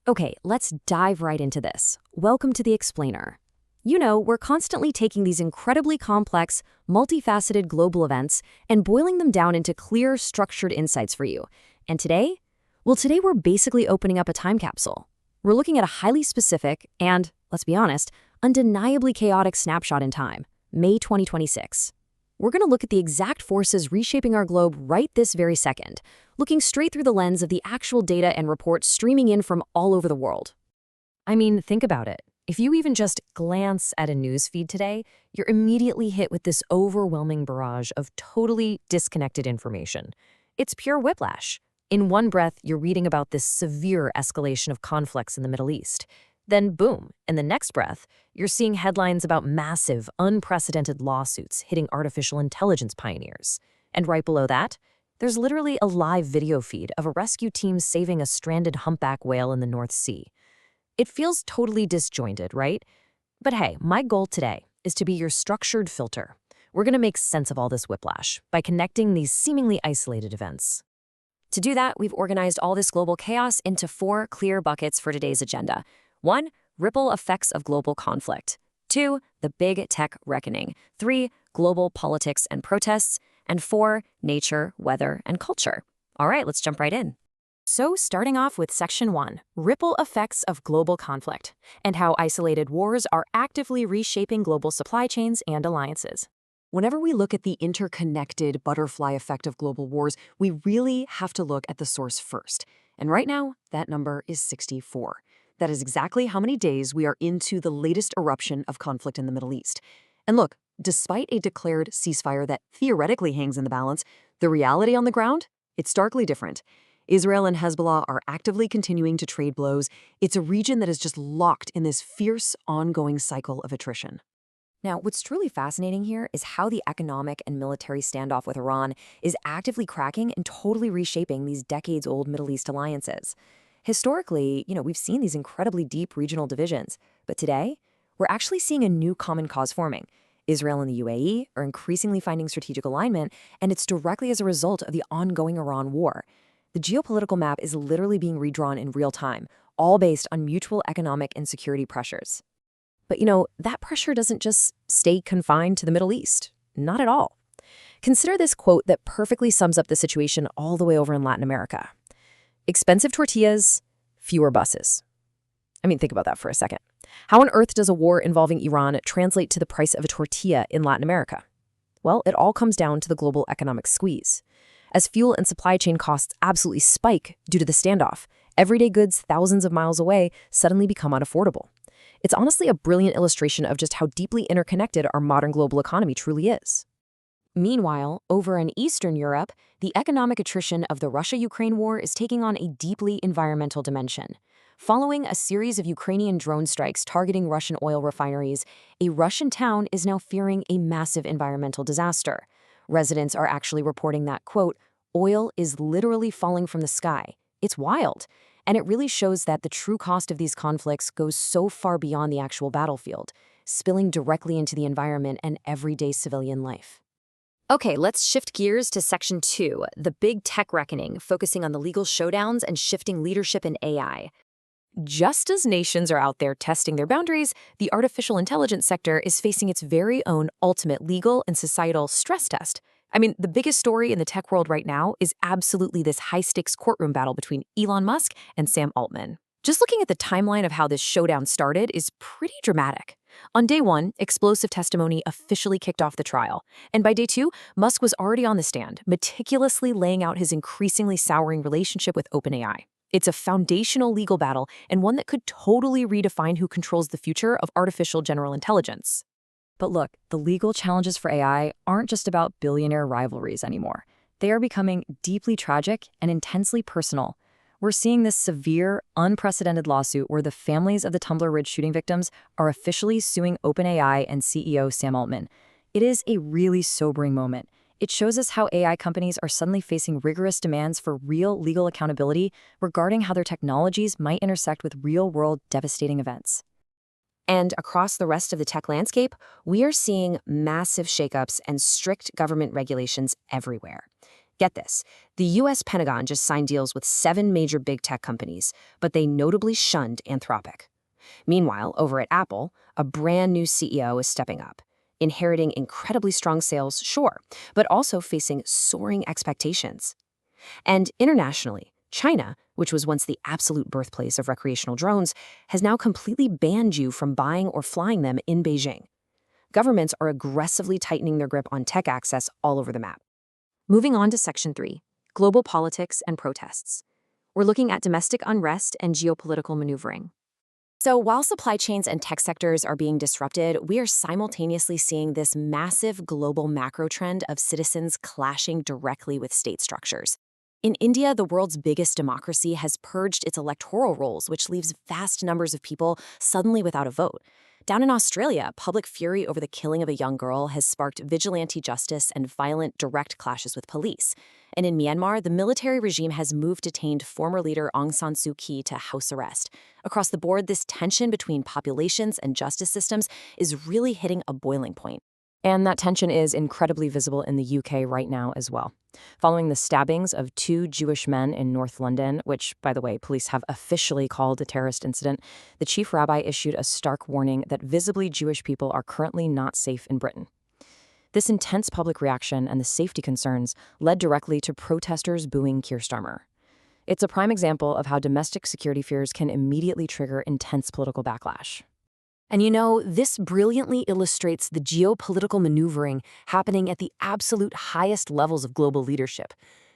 Okay, let's dive right into this. Welcome to the Explainer. You know, we're constantly taking these incredibly complex, multifaceted global events and boiling them down into clear, structured insights for you. And today? Well, today we're basically opening up a time capsule. We're looking at a highly specific and, let's be honest, undeniably chaotic snapshot in time, May 2026. We're going to look at the exact forces reshaping our globe right this very second, looking straight through the lens of the actual data and reports streaming in from all over the world. I mean, think about it. If you even just glance at a news feed today, you're immediately hit with this overwhelming barrage of totally disconnected information. It's pure whiplash. In one breath, you're reading about this severe escalation of conflicts in the Middle East. Then boom, in the next breath, you're seeing headlines about massive, unprecedented lawsuits hitting artificial intelligence pioneers. And right below that, there's literally a live video feed of a rescue team saving a stranded humpback whale in the North Sea. It feels totally disjointed, right? But hey, my goal today is to be your structured filter. We're going to make sense of all this whiplash by connecting these seemingly isolated events. To do that, we've organized all this global chaos into 4 clear buckets for today's agenda. 1. Ripple effects of global conflict. 2. The big tech reckoning. 3. Global politics and protests. And 4. Nature, weather, and culture. All right, let's jump right in. So starting off with Section 1, Ripple effects of global conflict, and how isolated wars are actively reshaping global supply chains and alliances. Whenever we look at the interconnected butterfly effect of global wars, we really have to look at the source first. And right now, that number is 64. That is exactly how many days we are into the latest eruption of conflict in the Middle East. And look, despite a declared ceasefire that theoretically hangs in the balance, the reality on the ground, it's starkly different. Israel and Hezbollah are actively continuing to trade blows. It's a region that is just locked in this fierce, ongoing cycle of attrition. Now, what's truly fascinating here is how the economic and military standoff with Iran is actively cracking and totally reshaping these decades-old Middle East alliances. Historically, we've seen these incredibly deep regional divisions, but today, we're actually seeing a new common cause forming. Israel and the UAE are increasingly finding strategic alignment, and it's directly as a result of the ongoing Iran war. The geopolitical map is literally being redrawn in real time, all based on mutual economic and security pressures. But that pressure doesn't just stay confined to the Middle East. Not at all. Consider this quote that perfectly sums up the situation all the way over in Latin America. Expensive tortillas, fewer buses. I mean, think about that for a second. How on earth does a war involving Iran translate to the price of a tortilla in Latin America? Well, it all comes down to the global economic squeeze. As fuel and supply chain costs absolutely spike due to the standoff, everyday goods thousands of miles away suddenly become unaffordable. It's honestly a brilliant illustration of just how deeply interconnected our modern global economy truly is. Meanwhile, over in Eastern Europe, the economic attrition of the Russia-Ukraine war is taking on a deeply environmental dimension. Following a series of Ukrainian drone strikes targeting Russian oil refineries, a Russian town is now fearing a massive environmental disaster. Residents are actually reporting that, quote, oil is literally falling from the sky. It's wild. And it really shows that the true cost of these conflicts goes so far beyond the actual battlefield, spilling directly into the environment and everyday civilian life. Okay, let's shift gears to Section 2, the big tech reckoning, focusing on the legal showdowns and shifting leadership in AI. Just as nations are out there testing their boundaries, the artificial intelligence sector is facing its very own ultimate legal and societal stress test. I mean, the biggest story in the tech world right now is absolutely this high-stakes courtroom battle between Elon Musk and Sam Altman. Just looking at the timeline of how this showdown started is pretty dramatic. On day 1, explosive testimony officially kicked off the trial. And by day 2, Musk was already on the stand, meticulously laying out his increasingly souring relationship with OpenAI. It's a foundational legal battle and one that could totally redefine who controls the future of artificial general intelligence. But look, the legal challenges for AI aren't just about billionaire rivalries anymore. They are becoming deeply tragic and intensely personal. We're seeing this severe, unprecedented lawsuit where the families of the Tumblr Ridge shooting victims are officially suing OpenAI and CEO Sam Altman. It is a really sobering moment. It shows us how AI companies are suddenly facing rigorous demands for real legal accountability regarding how their technologies might intersect with real-world devastating events. And across the rest of the tech landscape, we are seeing massive shakeups and strict government regulations everywhere. Get this, the US Pentagon just signed deals with 7 major big tech companies, but they notably shunned Anthropic. Meanwhile, over at Apple, a brand new CEO is stepping up, inheriting incredibly strong sales, sure, but also facing soaring expectations. And internationally, China, which was once the absolute birthplace of recreational drones, has now completely banned you from buying or flying them in Beijing. Governments are aggressively tightening their grip on tech access all over the map. Moving on to Section 3, Global Politics and Protests. We're looking at domestic unrest and geopolitical maneuvering. So while supply chains and tech sectors are being disrupted, we are simultaneously seeing this massive global macro trend of citizens clashing directly with state structures. In India, the world's biggest democracy has purged its electoral rolls, which leaves vast numbers of people suddenly without a vote. Down in Australia, public fury over the killing of a young girl has sparked vigilante justice and violent direct clashes with police. And in Myanmar, the military regime has moved detained former leader Aung San Suu Kyi to house arrest. Across the board, this tension between populations and justice systems is really hitting a boiling point. And that tension is incredibly visible in the UK right now as well. Following the stabbings of 2 Jewish men in North London, which, by the way, police have officially called a terrorist incident, the chief rabbi issued a stark warning that visibly Jewish people are currently not safe in Britain. This intense public reaction and the safety concerns led directly to protesters booing Keir Starmer. It's a prime example of how domestic security fears can immediately trigger intense political backlash. And you know, this brilliantly illustrates the geopolitical maneuvering happening at the absolute highest levels of global leadership.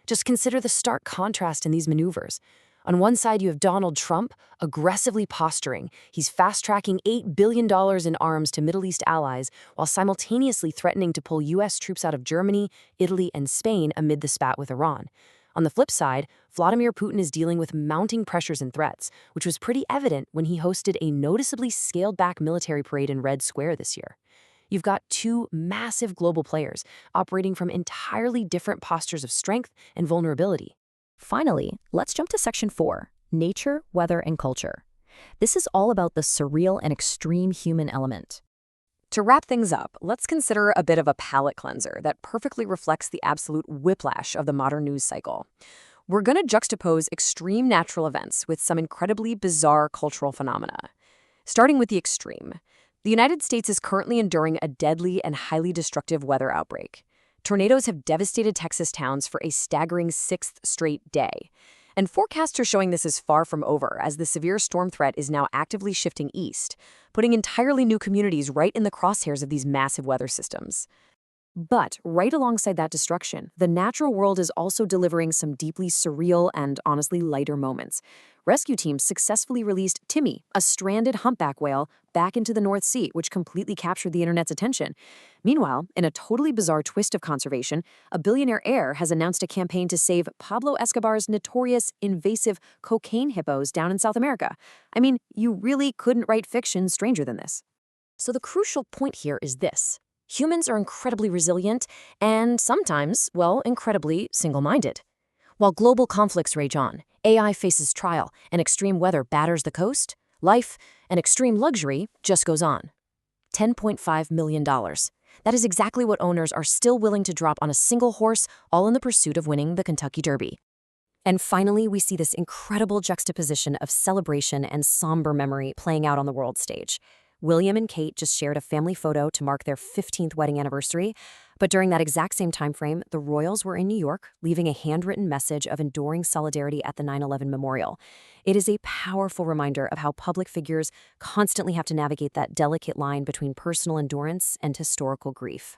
Just consider the stark contrast in these maneuvers. On one side, you have Donald Trump aggressively posturing. He's fast-tracking $8 billion in arms to Middle East allies while simultaneously threatening to pull U.S. troops out of Germany, Italy, and Spain amid the spat with Iran. On the flip side, Vladimir Putin is dealing with mounting pressures and threats, which was pretty evident when he hosted a noticeably scaled-back military parade in Red Square this year. You've got 2 massive global players operating from entirely different postures of strength and vulnerability. Finally, let's jump to Section 4, Nature, Weather, and Culture. This is all about the surreal and extreme human element. To wrap things up, let's consider a bit of a palate cleanser that perfectly reflects the absolute whiplash of the modern news cycle. We're going to juxtapose extreme natural events with some incredibly bizarre cultural phenomena. Starting with the extreme, the United States is currently enduring a deadly and highly destructive weather outbreak. Tornadoes have devastated Texas towns for a staggering 6th straight day. And forecasts are showing this is far from over, as the severe storm threat is now actively shifting east, putting entirely new communities right in the crosshairs of these massive weather systems. But right alongside that destruction, the natural world is also delivering some deeply surreal and honestly lighter moments. Rescue teams successfully released Timmy, a stranded humpback whale, back into the North Sea, which completely captured the internet's attention. Meanwhile, in a totally bizarre twist of conservation, a billionaire heir has announced a campaign to save Pablo Escobar's notorious invasive cocaine hippos down in South America. I mean, you really couldn't write fiction stranger than this. So the crucial point here is this. Humans are incredibly resilient and sometimes, well, incredibly single-minded. While global conflicts rage on, AI faces trial, and extreme weather batters the coast, life and extreme luxury just goes on. $10.5 million. That is exactly what owners are still willing to drop on a single horse, all in the pursuit of winning the Kentucky Derby. And finally, we see this incredible juxtaposition of celebration and somber memory playing out on the world stage. William and Kate just shared a family photo to mark their 15th wedding anniversary, but during that exact same time frame, the royals were in New York, leaving a handwritten message of enduring solidarity at the 9/11 memorial. It is a powerful reminder of how public figures constantly have to navigate that delicate line between personal endurance and historical grief.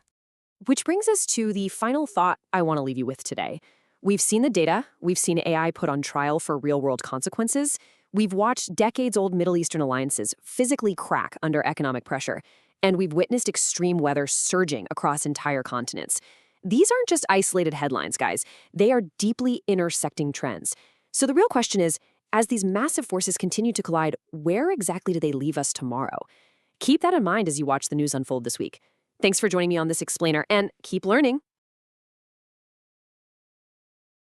Which brings us to the final thought I want to leave you with today. We've seen the data, we've seen AI put on trial for real-world consequences, we've watched decades-old Middle Eastern alliances physically crack under economic pressure, and we've witnessed extreme weather surging across entire continents. These aren't just isolated headlines, guys. They are deeply intersecting trends. So the real question is, as these massive forces continue to collide, where exactly do they leave us tomorrow? Keep that in mind as you watch the news unfold this week. Thanks for joining me on this explainer, and keep learning.